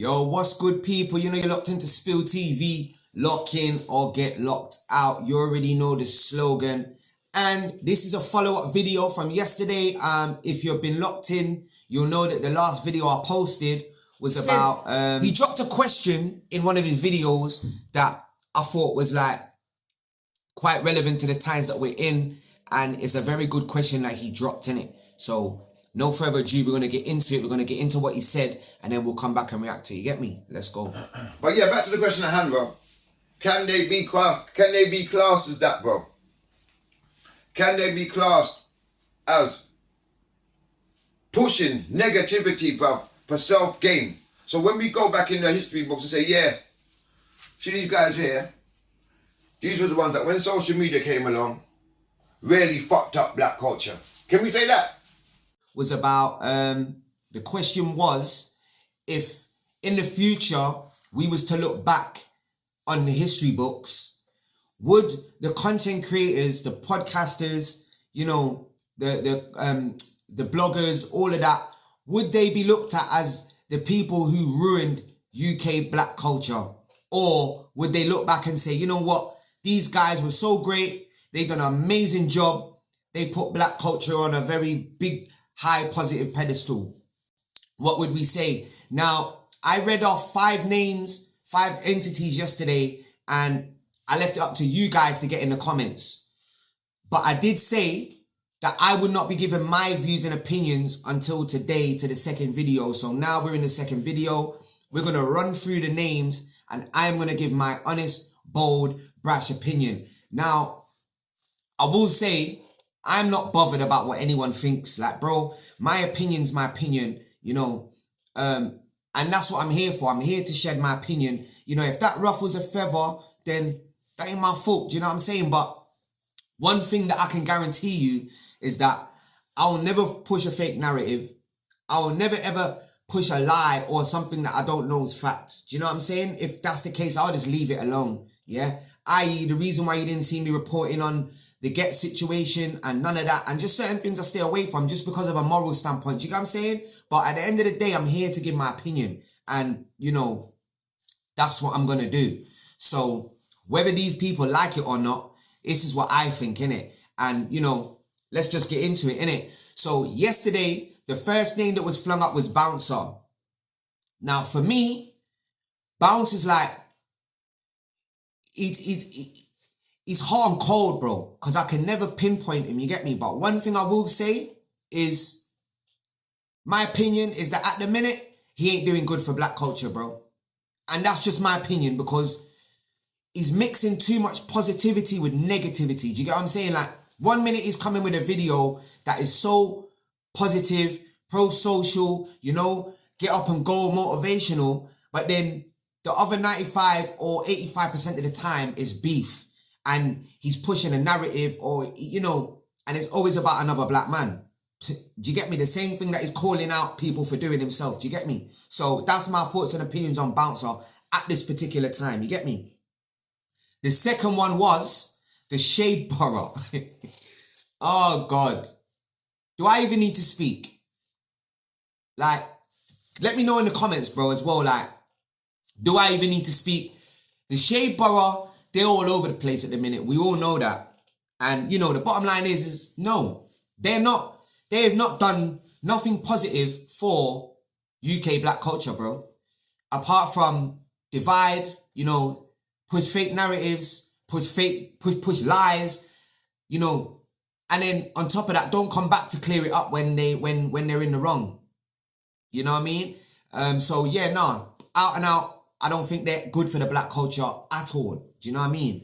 Yo, what's good, people? You know you're locked into Spill TV. Lock in or get locked out. You already know the slogan. And this is a follow-up video from yesterday. If you've been locked in, you'll know that the last video I posted was about... he dropped a question in one of his videos that I thought was like quite relevant to the times that we're in. And it's a very good question that he dropped in it. So... no further ado, we're going to get into it. We're going to get into what he said, and then we'll come back and react to it. You get me? Let's go. But yeah, back to the question at hand, bro. Can they be classed as that, bro? Can they be classed as pushing negativity, bro, for self-gain? So when we go back in the history books and say, yeah, see these guys here, these were the ones that when social media came along, really fucked up black culture. Can we say that? Was about, the question was, if in the future we was to look back on the history books, would the content creators, the podcasters, you know, the bloggers, all of that, would they be looked at as the people who ruined UK black culture? Or would they look back and say, you know what, these guys were so great, they done an amazing job, they put black culture on a very big, high positive pedestal? What would we say? Now, I read off 5 names, 5 entities yesterday, and I left it up to you guys to get in the comments. But I did say that I would not be giving my views and opinions until today to the second video. So now we're in the second video. We're going to run through the names and I'm going to give my honest, bold, brash opinion. Now, I will say, I'm not bothered about what anyone thinks. Like, bro, my opinion's my opinion, you know. And that's what I'm here for. I'm here to shed my opinion. You know, if that ruffles a feather, then that ain't my fault. Do you know what I'm saying? But one thing that I can guarantee you is that I will never push a fake narrative. I will never ever push a lie or something that I don't know is fact. Do you know what I'm saying? If that's the case, I'll just leave it alone. Yeah? I.e., the reason why you didn't see me reporting on the Get situation and none of that, and just certain things I stay away from just because of a moral standpoint. Do you get what I'm saying? But at the end of the day, I'm here to give my opinion. And, you know, that's what I'm going to do. So whether these people like it or not, this is what I think, innit? And, you know, let's just get into it, innit? So yesterday, the first name that was flung up was Bouncer. Now, for me, Bounce is like, he's hot and cold, bro, because I can never pinpoint him, you get me? But one thing I will say is, my opinion is that at the minute, he ain't doing good for black culture, bro. And that's just my opinion, because he's mixing too much positivity with negativity. Do you get what I'm saying? Like, 1 minute he's coming with a video that is so positive, pro-social, you know, get up and go, motivational, but then the other 95 or 85% of the time is beef. And he's pushing a narrative or, you know, and it's always about another black man. Do you get me? The same thing that he's calling out people for doing himself. Do you get me? So that's my thoughts and opinions on Bouncer at this particular time. You get me? The second one was the Shade Borough. Oh, God. Do I even need to speak? Like, let me know in the comments, bro, as well. Like, do I even need to speak? The Shade Borough, they're all over the place at the minute. We all know that. And, you know, the bottom line is no, they're not. They have not done nothing positive for UK black culture, bro. Apart from divide, you know, push fake narratives, push lies, you know, and then on top of that, don't come back to clear it up when they're in the wrong. You know what I mean? So yeah, no, out and out, I don't think they're good for the black culture at all. Do you know what I mean?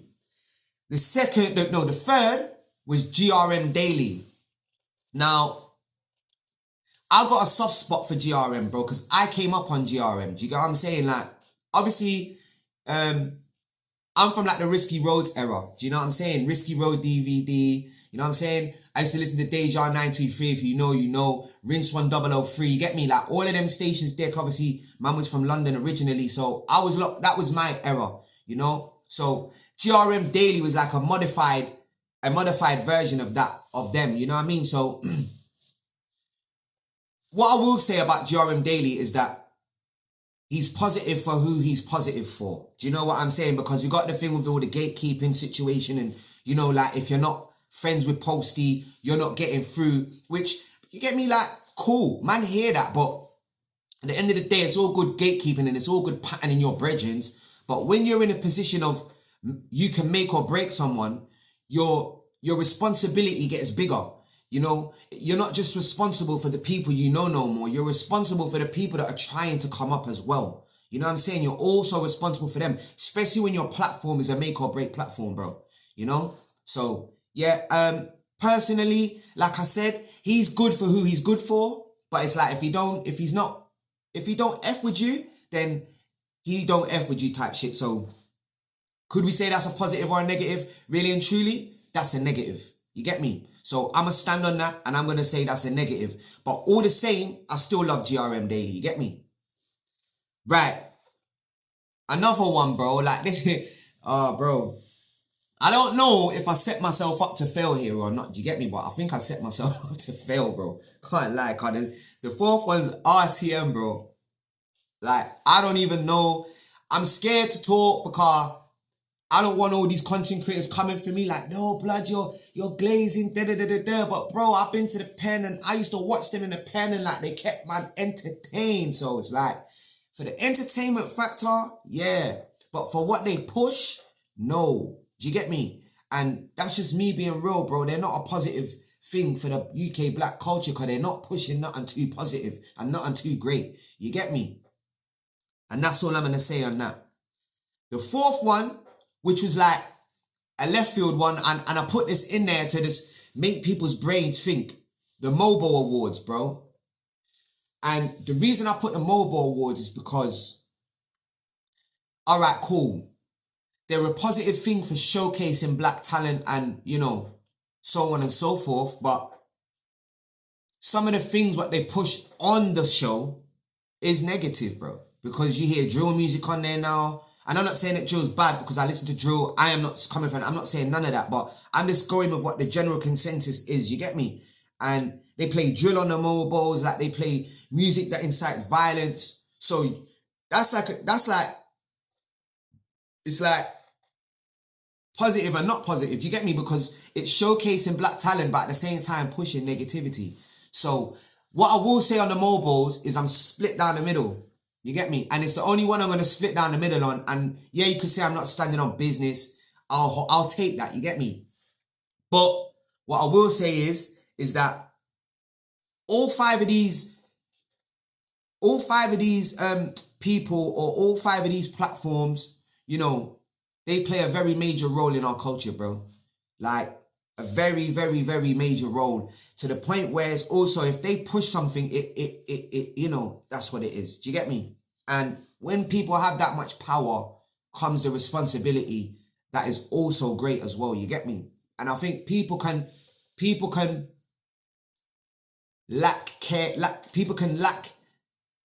The third was GRM Daily. Now, I got a soft spot for GRM, bro, because I came up on GRM. Do you get what I'm saying? Like, obviously, I'm from like the Risky Roads era. Do you know what I'm saying? Risky Road DVD. You know what I'm saying? I used to listen to Deja 923. If you know, you know. Rinse 1003. You get me? Like, all of them stations there, obviously, man was from London originally. So that was my era, you know? So GRM Daily was like a modified version of them. You know what I mean? So what I will say about GRM Daily is that he's positive for who he's positive for. Do you know what I'm saying? Because you got the thing with all the gatekeeping situation and, you know, like if you're not friends with Posty, you're not getting through, which, you get me, like, cool, man, hear that, but at the end of the day, it's all good gatekeeping and it's all good patterning your brethrens, but when you're in a position of you can make or break someone, your responsibility gets bigger. You know, you're not just responsible for the people you know no more. You're responsible for the people that are trying to come up as well. You know what I'm saying? You're also responsible for them, especially when your platform is a make or break platform, bro. You know? So, yeah, personally, like I said, he's good for who he's good for, but it's like if he don't F with you, then he don't F with you type shit. So, could we say that's a positive or a negative? Really and truly, that's a negative. You get me? So I'm going to stand on that and I'm going to say that's a negative. But all the same, I still love GRM Daily. You get me? Right. Another one, bro. Like this. Bro. I don't know if I set myself up to fail here or not. Do you get me? But I think I set myself up to fail, bro. Can't lie. Cause the fourth one's RTM, bro. Like, I don't even know. I'm scared to talk because I don't want all these content creators coming for me like, no, blood, you're glazing, da-da-da-da-da. But bro, I've been to the pen and I used to watch them in the pen and like they kept man entertained. So it's like, for the entertainment factor, yeah. But for what they push, no. Do you get me? And that's just me being real, bro. They're not a positive thing for the UK black culture because they're not pushing nothing too positive and nothing too great. You get me? And that's all I'm going to say on that. The fourth one, which was like a left field one, and I put this in there to just make people's brains think. The Mobo Awards, bro. And the reason I put the Mobo Awards is because, all right, cool. They're a positive thing for showcasing black talent and, you know, so on and so forth. But some of the things what they push on the show is negative, bro. Because you hear drill music on there now. And I'm not saying that drill's bad because I listen to drill. I am not coming from, I'm not saying none of that, but I'm just going with what the general consensus is. You get me? And they play drill on the mobiles, like they play music that incites violence. So it's like positive and not positive. Do you get me? Because it's showcasing black talent, but at the same time pushing negativity. So what I will say on the mobiles is I'm split down the middle. You get me? And it's the only one I'm going to split down the middle on. And yeah, you could say I'm not standing on business. I'll take that. You get me? But what I will say is that all five of these people or all five of these platforms, you know, they play a very major role in our culture, bro. Like a very, very, very major role to the point where it's also, if they push something, it you know, that's what it is. Do you get me? And when people have that much power comes the responsibility that is also great as well. You get me? And I think people can lack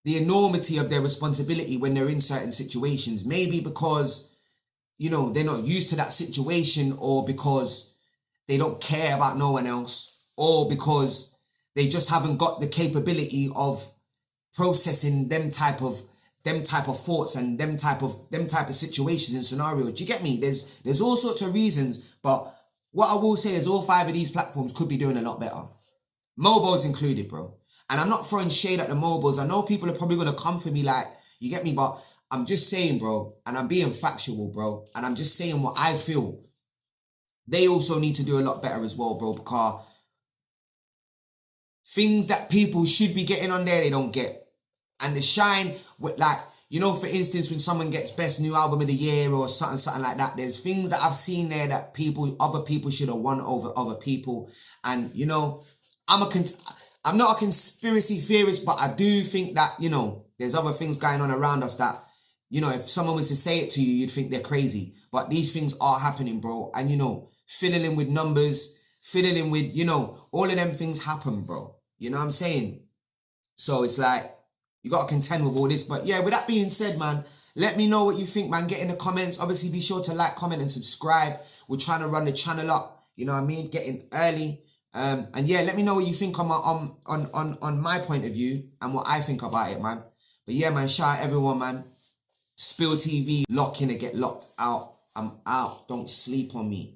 the enormity of their responsibility when they're in certain situations. Maybe because, you know, they're not used to that situation, or because they don't care about no one else, or because they just haven't got the capability of processing them type of thoughts and them type of situations and scenarios. Do you get me? There's all sorts of reasons, but what I will say is all five of these platforms could be doing a lot better. Mobiles included, bro. And I'm not throwing shade at the mobiles. I know people are probably going to come for me like, you get me? But I'm just saying, bro, and I'm being factual, bro, and I'm just saying what I feel. They also need to do a lot better as well, bro, because things that people should be getting on there, they don't get. And the shine, with like, you know, for instance, when someone gets best new album of the year or something like that, there's things that I've seen there that other people should have won over other people. And, you know, I'm not a conspiracy theorist, but I do think that, you know, there's other things going on around us that, you know, if someone was to say it to you, you'd think they're crazy. But these things are happening, bro. And, you know, fiddling with numbers, fiddling with, you know, all of them things happen, bro. You know what I'm saying? So it's like, you got to contend with all this. But yeah, with that being said, man, let me know what you think, man. Get in the comments. Obviously, be sure to like, comment, and subscribe. We're trying to run the channel up. You know what I mean? Getting early. And yeah, let me know what you think on my point of view and what I think about it, man. But yeah, man, shout out everyone, man. Spill TV, lock in and get locked out. I'm out. Don't sleep on me.